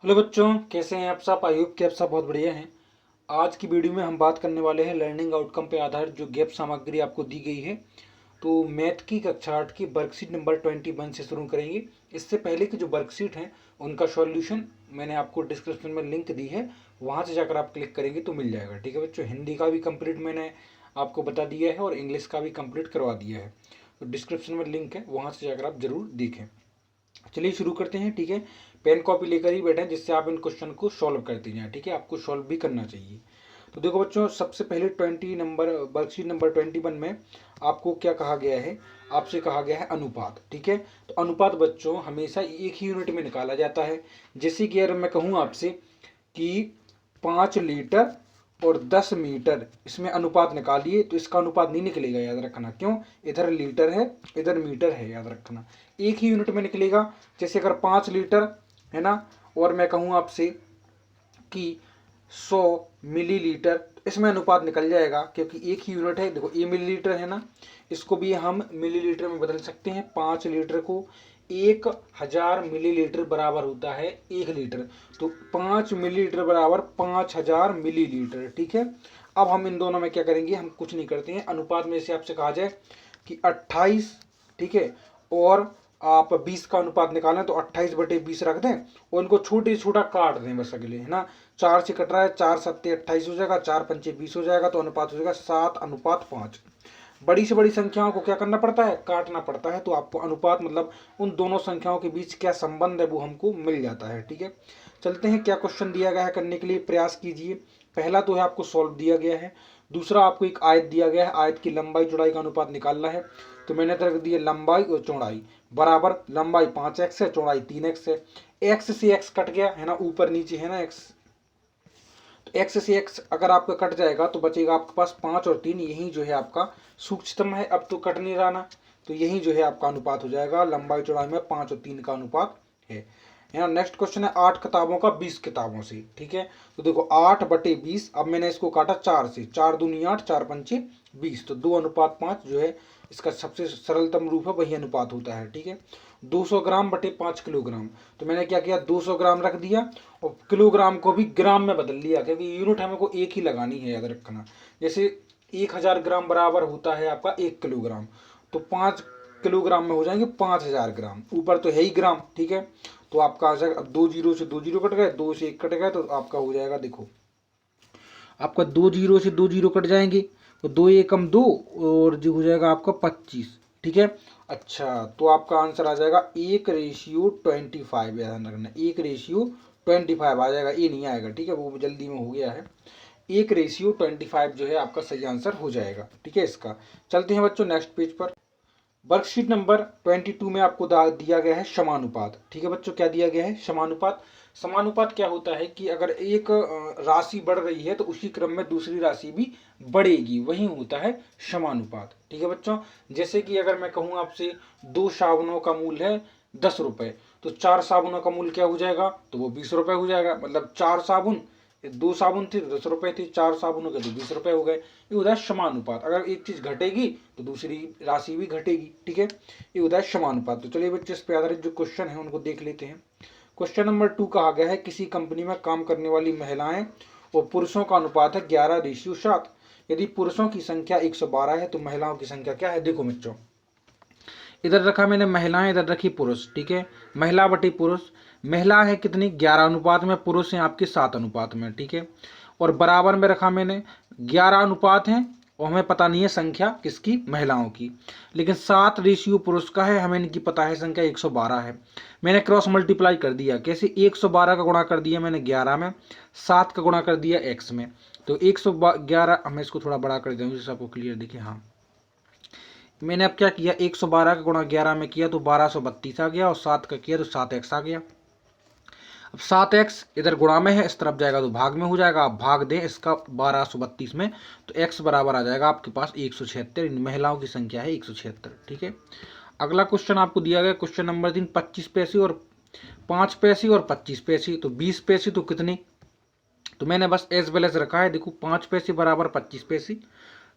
Hello बच्चों, कैसे हैं आप सब। आई होप कि आप सब बहुत बढ़िया हैं। आज की वीडियो में हम बात करने वाले हैं लर्निंग आउटकम पे आधारित जो गैप सामग्री आपको दी गई है। तो मैथ की कक्षा 8 की वर्कशीट नंबर 21 से शुरू करेंगे। इससे पहले की जो वर्कशीट हैं उनका सॉल्यूशन मैंने आपको डिस्क्रिप्शन में लिंक दी है, वहाँ से जाकर आप क्लिक करेंगे तो मिल जाएगा। ठीक है बच्चों, हिंदी का भी कंप्लीट मैंने आपको बता दिया है और इंग्लिश का भी कंप्लीट करवा दिया है। तो डिस्क्रिप्शन में लिंक है, वहाँ से जाकर आप जरूर देखें। चलिए शुरू करते हैं। ठीक है, पेन कॉपी लेकर ही बैठे जिससे आप इन क्वेश्चन को सॉल्व करते जाएं। ठीक है, आपको सॉल्व भी करना चाहिए। तो देखो बच्चों, सबसे पहले वर्कशीट नंबर 21 में आपको क्या कहा गया है, आपसे कहा गया है अनुपात। ठीक है, तो अनुपात बच्चों हमेशा एक ही यूनिट में निकाला जाता है। जैसे कि अगर मैं कहूँ आपसे कि 5 लीटर और 10 मीटर इसमें अनुपात निकालिए, तो इसका अनुपात नहीं निकलेगा, याद रखना। क्यों? इधर लीटर है, इधर मीटर है, याद रखना। एक ही यूनिट में निकलेगा। जैसे अगर 5 लीटर है ना, और मैं कहूँ आपसे कि 100 मिलीलीटर, इसमें अनुपात निकल जाएगा क्योंकि एक ही यूनिट है। देखो ये मिलीलीटर है ना, इसको भी हम मिलीलीटर में बदल सकते हैं। 5 लीटर को 1000 मिलीलीटर बराबर होता है 1 लीटर। तो 5 मिलीलीटर बराबर 5000 मिलीलीटर। ठीक है, अब हम इन दोनों में क्या करेंगे, हम कुछ नहीं करते हैं। अनुपात में से आपसे कहा जाए कि 28, ठीक है, और आप 20 का अनुपात निकालें तो 28/20 रख दें और इनको छोटे छोटा काट दें बस अगले, है ना। 4 से कट रहा है, 4 सत्ते 28 हो जाएगा, 4 पंचे 20 हो जाएगा, तो अनुपात हो जाएगा 7:5। बड़ी से बड़ी संख्याओं को क्या करना पड़ता है, काटना पड़ता है। तो आपको अनुपात मतलब उन दोनों संख्याओं के बीच क्या संबंध है वो हमको मिल जाता है। ठीक है, चलते हैं क्या क्वेश्चन दिया गया है करने के लिए, प्रयास कीजिए। पहला तो है आपको सॉल्व दिया गया है, दूसरा आपको एक आयत दिया गया है, आयत की लंबाई चौड़ाई का अनुपात निकालना है। तो मैंने रख दिया लंबाई और चौड़ाई बराबर, लंबाई 5x है, चौड़ाई 3x है। x से x कट गया है ना, ऊपर नीचे है ना x, तो x से x अगर आपका कट जाएगा तो बचेगा आपके पास 5 और 3, यही जो है आपका सूक्ष्मतम है। अब तो कट नहीं रहा ना, तो यही जो है आपका अनुपात हो जाएगा। लंबाई चौड़ाई में 5 और 3 का अनुपात है ना। नेक्स्ट क्वेश्चन है 8 किताबों का 20 किताबों से। ठीक है, तो देखो 8/20, अब मैंने इसको काटा 4 से, 4 दूनी 8, 4 पंचे 20, तो 2:5 जो है इसका सबसे सरलतम रूप है, वही अनुपात होता है। ठीक है, 200 ग्राम बटे 5 किलोग्राम, तो मैंने क्या किया, 200 ग्राम रख दिया और किलोग्राम को भी ग्राम में बदल लिया क्योंकि यूनिट हमको एक ही लगानी है, याद रखना। जैसे 1000 ग्राम बराबर होता है आपका 1 किलोग्राम, तो 5 किलोग्राम में हो जाएंगे 5000 ग्राम, ऊपर तो है ही ग्राम। ठीक है, तो आपका आ जाएगा, अब 2 जीरो से 2 जीरो कट गए, 2 से 1 कट गए, तो आपका हो जाएगा, देखो आपका 2 जीरो से 2 जीरो कट जाएंगे, तो 2 एकम 2 और जो हो जाएगा आपका 25। ठीक है, अच्छा तो आपका आंसर आ जाएगा 1:25, याद रखना 1:25 आ जाएगा, ये नहीं आएगा। ठीक है, वो जल्दी में हो गया है। 1:25 जो है आपका सही आंसर हो जाएगा। ठीक है, इसका चलते हैं बच्चों नेक्स्ट पेज पर। वर्कशीट नंबर 22 में आपको दिया गया है समानुपात। ठीक है बच्चों, क्या दिया गया है, समानुपात। समानुपात क्या होता है कि अगर एक राशि बढ़ रही है तो उसी क्रम में दूसरी राशि भी बढ़ेगी, वही होता है समानुपात। ठीक है बच्चों, जैसे कि अगर मैं कहूँ आपसे 2 साबुनों का मूल्य है 10 रुपए, तो 4 साबुनों का मूल्य क्या हो जाएगा, तो वो 20 रुपए हो जाएगा। मतलब 4 साबुन, 2 साबुन थे 10 रुपए थे, 4 साबुनों के तो 20 रुपए हो गए। ये होता है समानुपात। अगर एक चीज घटेगी तो दूसरी राशि भी घटेगी। ठीक है, ये होता है समानुपात। तो चलिए बच्चे, इस पे आधारित जो क्वेश्चन है उनको देख लेते हैं। क्वेश्चन नंबर 2 कहा गया है, किसी कंपनी में काम करने वाली महिलाएं और पुरुषों का अनुपात है 11:7। यदि पुरुषों की संख्या 112 है तो महिलाओं की संख्या क्या है। देखो बच्चों, इधर रखा मैंने महिलाएं, इधर रखी पुरुष। ठीक है, महिला बटी पुरुष, महिला है कितनी 11 अनुपात में, पुरुष है आपके 7 अनुपात में। ठीक है, और बराबर में रखा मैंने 11 अनुपात है और हमें पता नहीं है संख्या किसकी, महिलाओं की, लेकिन 7 रेशियो पुरुष का है, हमें इनकी पता है संख्या 112 है। मैंने क्रॉस मल्टीप्लाई कर दिया, कैसे 112 का गुणा कर दिया मैंने 11 में, 7 का गुणा कर दिया x में, तो 111। हमें इसको थोड़ा बड़ा कर दें जिससे आपको क्लियर दिखे। हाँ, मैंने अब क्या किया, 112 का गुणा 11 में किया तो 1232 आ गया, और 7 का किया तो 7x आ गया। अब 7x इधर गुणा में है, इस तरफ जाएगा तो भाग में हो जाएगा। आप भाग दें इसका 1232 में, तो x बराबर आ जाएगा आपके पास 176। इन महिलाओं की संख्या है 176। ठीक है, अगला क्वेश्चन आपको दिया गया, क्वेश्चन नंबर 3, 25 पैसे और 5 पैसे और 25 पैसे, तो 20 पैसे तो कितने, तो मैंने बस एज वेल एज रखा है। देखो 5 पैसे बराबर 25 पैसे,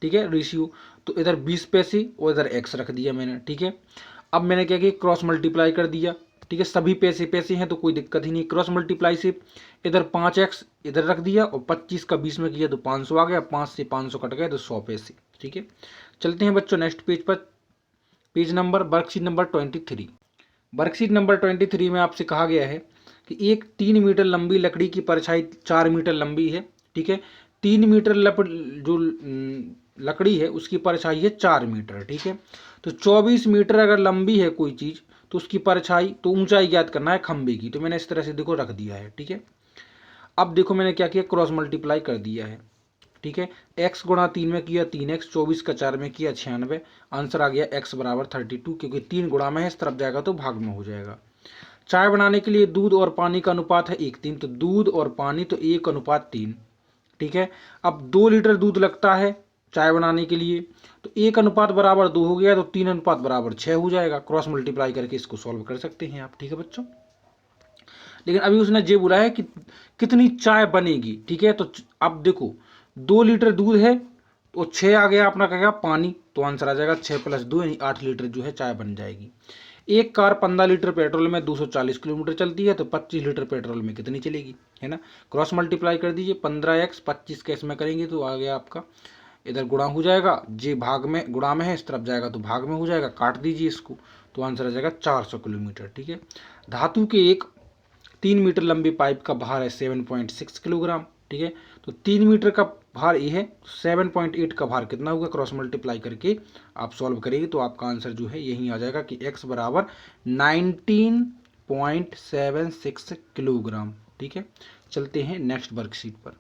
ठीक है रेशियो, तो इधर 20 पैसे और इधर x रख दिया मैंने। ठीक है, अब मैंने क्या किया, क्रॉस मल्टीप्लाई कर दिया। ठीक ठीक है, सभी पैसे पैसे हैं तो कोई दिक्कत ही नहीं। क्रॉस मल्टीप्लाई से इधर 5x इधर रख दिया और 25 का 20 में किया तो 500 आ गया, 5 से 500 कट गए तो 100 पैसे। ठीक है, चलते हैं बच्चों नेक्स्ट पेज पर, page number worksheet number 23। Worksheet number 23 में आपसे कहा गया है कि एक 3 मीटर लंबी लकड़ी की परछाई 4 मीटर लंबी है। ठीक है, 3 मीटर जो लकड़ी है उसकी परछाई है 4 मीटर। ठीक है, तो 24 मीटर अगर लंबी है कोई चीज़ तो उसकी परछाई, तो ऊंचाई ज्ञात करना है खंबे की। तो मैंने इस तरह से देखो रख दिया है। ठीक है, अब देखो मैंने क्या किया, क्रॉस मल्टीप्लाई कर दिया है। ठीक है, x गुणा 3 में किया 3x, 24 का 4 में किया 96, आंसर आ गया x बराबर 32, क्योंकि 3 गुणा में है इस तरफ जाएगा तो भाग में हो जाएगा। चाय बनाने के लिए दूध और पानी का अनुपात है 1:3, तो दूध और पानी तो 1:3। ठीक है, अब 2 लीटर दूध लगता है चाय बनाने के लिए, तो 1:2 हो गया, तो 3:6 हो जाएगा। क्रॉस मल्टीप्लाई करके इसको सॉल्व कर सकते हैं आप। ठीक है बच्चों, लेकिन अभी उसने ये बोला है कि कितनी चाय बनेगी। ठीक है, तो अब देखो 2 लीटर दूध है तो 6 आ गया अपना क्या पानी, तो आंसर आ जाएगा 6 + 2 यानी 8 लीटर जो है चाय बन जाएगी। एक कार 15 लीटर पेट्रोल में 240 किलोमीटर चलती है, तो 25 लीटर पेट्रोल में कितनी चलेगी, है ना। क्रॉस मल्टीप्लाई कर दीजिए, 15x 25 के इसमें करेंगे तो आ गया आपका, इधर गुणा हो जाएगा, जे भाग में गुणा में है इस तरफ जाएगा तो भाग में हो जाएगा, काट दीजिए इसको तो आंसर आ जाएगा 400 किलोमीटर। ठीक है, धातु के एक 3 मीटर लंबी पाइप का भार है 7.6 किलोग्राम। ठीक है, तो 3 मीटर का भार ये है, 7.8 का भार कितना होगा, क्रॉस मल्टीप्लाई करके आप सॉल्व करेंगे तो आपका आंसर जो है यही आ जाएगा कि x बराबर 19.76 किलोग्राम। ठीक है, चलते हैं नेक्स्ट वर्कशीट पर।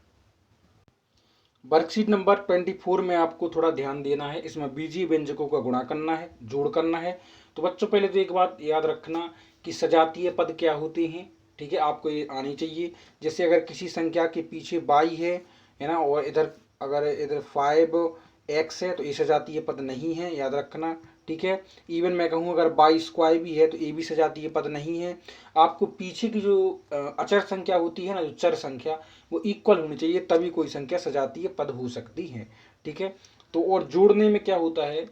वर्कशीट नंबर 24 में आपको थोड़ा ध्यान देना है, इसमें बीजीय व्यंजकों का गुणा करना है, जोड़ करना है। तो बच्चों पहले तो एक बात याद रखना कि सजातीय पद क्या होते हैं। ठीक है, आपको ये आनी चाहिए। जैसे अगर किसी संख्या के पीछे बाई है ना, और इधर अगर इधर 5x है तो ये सजातीय पद नहीं है, याद रखना। ठीक है, इवन मैं कहूँ अगर बाई स्क्वायर भी है तो ये भी सजातीय पद नहीं है। आपको पीछे की जो अचर संख्या होती है ना, जो चर संख्या, वो इक्वल होनी चाहिए, तभी कोई संख्या सजातीय पद हो सकती है। ठीक है, तो और जोड़ने में क्या होता है,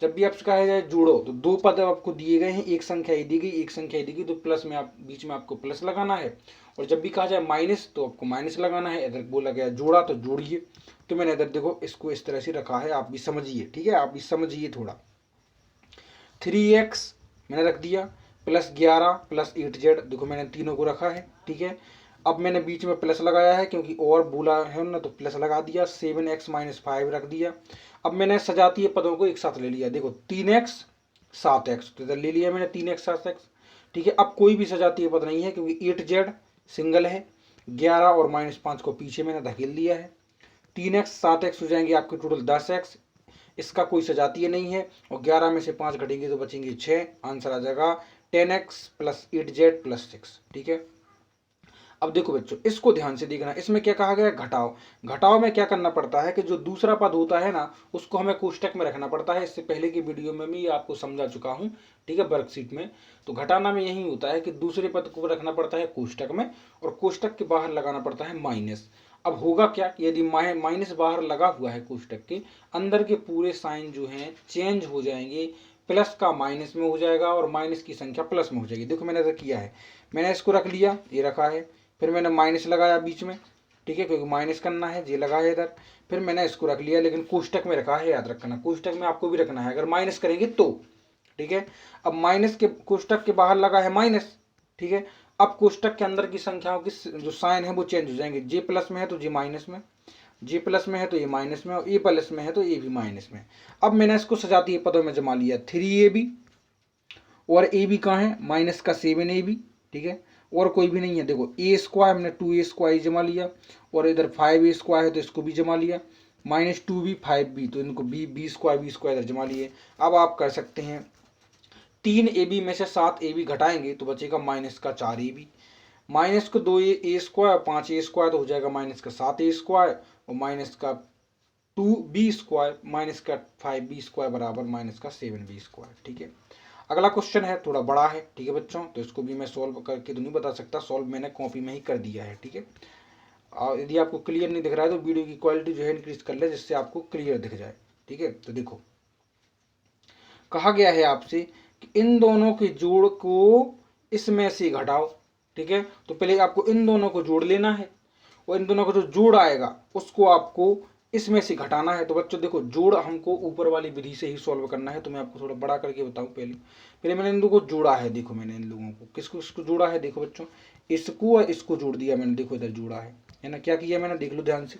जब भी आपसे कहा जाए जोड़ो तो 2 पद आपको दिए गए हैं, एक संख्या ये दी गई, एक संख्या ये दी गई, तो प्लस में आप बीच में आपको प्लस लगाना है, और जब भी कहा जाए माइनस तो आपको माइनस लगाना है। इधर बोला गया जोड़ा तो जोड़िए, तो मैंने इधर देखो इसको इस तरह से रखा है, आप भी समझिए। ठीक है, आप भी समझिए थोड़ा। 3x मैंने रख दिया, प्लस 11 प्लस 8z, देखो मैंने तीनों को रखा है। ठीक है, अब मैंने बीच में प्लस लगाया है क्योंकि और बोला है ना, तो प्लस लगा दिया। 7x - 5 रख दिया। अब मैंने सजातीय पदों को एक साथ ले लिया, देखो 3x 7x, तो इधर ले लिया मैंने 3x 7x। ठीक है, अब कोई भी सजातीय पद नहीं है क्योंकि 8z सिंगल है, 11 और -5 को पीछे मैंने धकेल दिया है। 3x 7x हो जाएंगे आपके टोटल 10x, इसका कोई सजातीय नहीं है, और 11 में से 5 घटेंगे तो बचेंगे 6, आंसर आ जाएगा 10x + 8z + 6। ठीक है, अब देखो बच्चों इसको ध्यान से देखना, इसमें क्या कहा गया, घटाओ। घटाओ में क्या करना पड़ता है कि जो दूसरा पद होता है ना उसको हमें कोष्टक में रखना पड़ता है। इससे पहले की वीडियो में भी आपको समझा चुका हूँ। ठीक है, वर्कशीट में तो घटाना में यही होता है कि दूसरे पद को रखना पड़ता है कोष्टक में, और कोष्टक के बाहर लगाना पड़ता है माइनस। अब होगा क्या, यदि माइनस बाहर लगा हुआ है कोष्टक के अंदर के पूरे साइन जो हैं चेंज हो जाएंगे, प्लस का माइनस में हो जाएगा और माइनस की संख्या प्लस में हो जाएगी। देखो मैंने किया है, मैंने इसको रख लिया, ये रखा है, फिर मैंने माइनस लगाया बीच में। ठीक है, क्योंकि माइनस करना है, ये लगा है इधर, फिर मैंने इसको रख लिया, लेकिन कोष्टक में रखा है, याद रखना कोष्टक में आपको भी रखना है अगर माइनस करेंगे तो। ठीक है, अब माइनस के कोष्टक के बाहर लगा है माइनस। ठीक है, अब कोष्टक के अंदर की संख्याओं की जो साइन है वो चेंज हो जाएंगे, जे प्लस में है तो जे माइनस में, जे प्लस में है तो ये माइनस में, और ए प्लस में है तो ये भी माइनस में। अब मैंने इसको सजातीय पदों में जमा लिया, 3ab, और ए बी कहाँ है, माइनस का 7ab। ठीक है, और कोई भी नहीं है, देखो a² हमने 2a² जमा लिया, और इधर 5a² है तो इसको भी जमा लिया, -2b 5b, तो इनको b² इधर जमा लिए। अब आप कर सकते हैं 3ab में से 7ab घटाएंगे तो बचेगा माइनस का 4ab, माइनस को 2a² 5a² तो हो जाएगा माइनस का 7a², और माइनस का 2b² माइनस का 5b² बराबर माइनस का 7b²। ठीक है, अगला क्वेश्चन है, थोड़ा बड़ा है। ठीक है बच्चों, तो इसको भी मैं सॉल्व करके तो नहीं बता सकता, सॉल्व मैंने कॉपी में ही कर दिया है। ठीक है, और यदि आपको क्लियर नहीं दिख रहा है तो वीडियो की क्वालिटी जो है इंक्रीज कर ले, जिससे आपको क्लियर दिख जाए। ठीक है, तो देखो कहा गया है आपसे कि इन दोनों के जोड़ को इसमें से घटाओ। ठीक है, तो पहले आपको इन दोनों को जोड़ लेना है और इन दोनों का जो जोड़ आएगा उसको आपको इसमें से घटाना है। तो बच्चों देखो, जोड़ हमको ऊपर वाली विधि से ही सॉल्व करना है। तो मैं आपको थोड़ा बड़ा करके बताऊं। पहले पहले मैंने इन लोगों को जोड़ा है। देखो मैंने इन लोगों को किसको किसको जोड़ा है। देखो बच्चों, इसको और इसको जोड़ दिया मैंने। देखो इधर जोड़ा है ना। क्या किया मैंने, देख लो ध्यान से।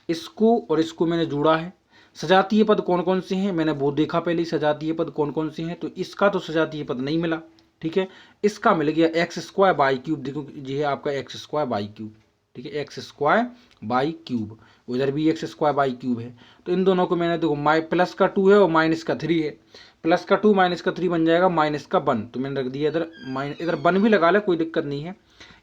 इसको और इसको मैंने जोड़ा है। सजातीय पद कौन कौन से हैं मैंने वो देखा पहले। सजातीय पद कौन कौन से हैं, तो इसका तो सजातीय पद नहीं मिला। ठीक है, इसका मिल गया एक्स स्क्वायर बाई क्यूब। देखो ये है आपका एक्स स्क्वायर बाई क्यूब। ठीक है, एक्स स्क्वायर बाई क्यूब। उधर भी एक्स स्क्वायर बाई क्यूब है। तो इन दोनों को मैंने देखो प्लस का 2 है और माइनस का 3 है। प्लस का 2 माइनस का 3 बन जाएगा माइनस का 1। तो मैंने रख दिया इधर इधर 1 भी लगा ले, कोई दिक्कत नहीं है।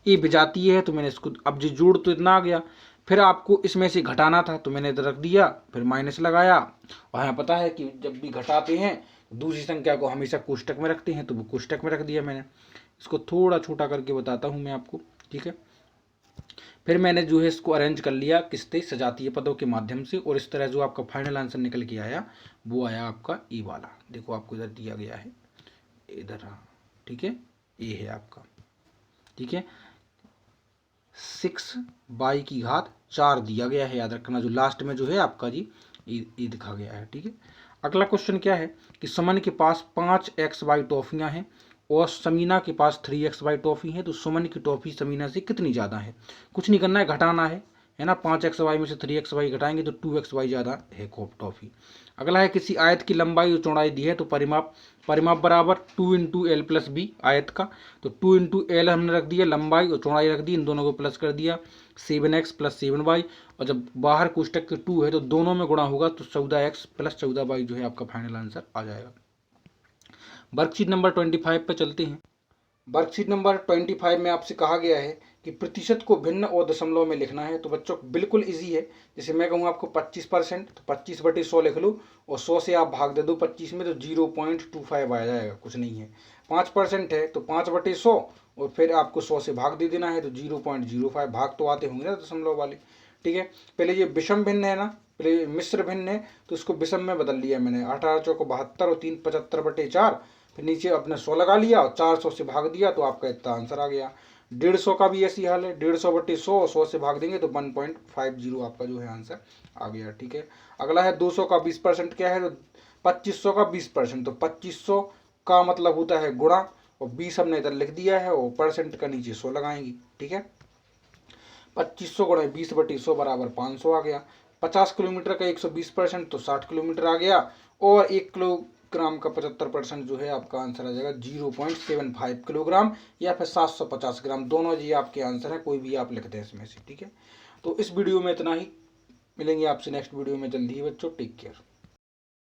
ये विजातीय है तो मैंने इसको, अब जो जोड़ तो इतना आ गया। फिर आपको इसमें से घटाना था तो मैंने इधर रख दिया, फिर माइनस लगाया। और यहाँ पता है कि जब भी घटाते हैं दूसरी संख्या को हमेशा कोष्टक में रखते हैं, तो वो कोष्टक में रख दिया मैंने। इसको थोड़ा छोटा करके बताता हूँ मैं आपको। ठीक है, फिर मैंने जो है इसको अरेंज कर लिया किसते, सजातीय पदों के माध्यम से। और इस तरह जो आपका फाइनल आंसर निकल के आया वो आया आपका ई वाला। देखो आपको इधर दिया गया है, इधर रहा। ठीक है, ये है आपका। ठीक है, 6/4 दिया गया है, याद रखना। जो लास्ट में जो है आपका जी ये दिखा गया है। ठीक है, अगला क्वेश्चन क्या है कि सुमन के पास 5xy टॉफियां हैं और समीना के पास 3xy टॉफी है। तो सुमन की टॉफी समीना से कितनी ज़्यादा है। कुछ नहीं करना है, घटाना है ना। 5xy में से 3xy घटाएंगे तो 2xy ज़्यादा है टॉफी। अगला है किसी आयत की लंबाई और चौड़ाई दी है तो परिमाप बराबर 2 इंटू एल प्लस बी आयत का। तो 2 इंटू एल हमने रख दिया, लंबाई और चौड़ाई रख दी, इन दोनों को प्लस कर दिया 7x प्लस 7y। और जब बाहर कोष्टक के 2 है तो दोनों में गुणा होगा तो 14x प्लस 14y जो है आपका फाइनल आंसर आ जाएगा। वर्कशीट नंबर 25 पे चलते हैं। वर्कशीट नंबर 25 में आपसे कहा गया है कि प्रतिशत को भिन्न और दशमलव में लिखना है। तो बच्चों बिल्कुल इजी है। जैसे मैं कहूँ आपको 25%, तो 25/100 लिख लो और 100 से आप भाग दे दो 25 में, तो 0.25 आ जाएगा, कुछ नहीं है। 5% है तो 5/100 और फिर आपको 100 से भाग दे देना है, तो 0.05। भाग तो आते होंगे ना दशमलव वाले। ठीक है, पहले ये विषम भिन्न है ना, पहले मिश्र भिन्न है तो इसको विषम में बदल लिया मैंने। 18 चौको 72 और 3 75/4। फिर नीचे अपने 100 लगा लिया और 400 से भाग दिया तो आपका इतना आंसर आ गया। 150 का भी ऐसी हाल है, 150/100, 100 से भाग देंगे तो 1.50 आपका जो है आंसर आ गया। ठीक है, अगला है 200 का 20% क्या है, तो 2500 का 20%। तो 2500 का मतलब होता है गुणा, और 20 हमने इधर लिख दिया है और परसेंट का नीचे 100 लगाएंगे। ठीक है, 2500 गुणा 20/100 बराबर 500 आ गया। 50 किलोमीटर का 120% तो 60 किलोमीटर आ गया। और 1 किलोग्राम का 75% जो है आपका आंसर आ जाएगा 0.75 किलोग्राम या फिर 750 ग्राम। दोनों जी आपके आंसर है, कोई भी आप लिख दें इसमें से। ठीक है, तो इस वीडियो में इतना ही। मिलेंगे आपसे नेक्स्ट वीडियो में जल्दी ही बच्चों। Take care.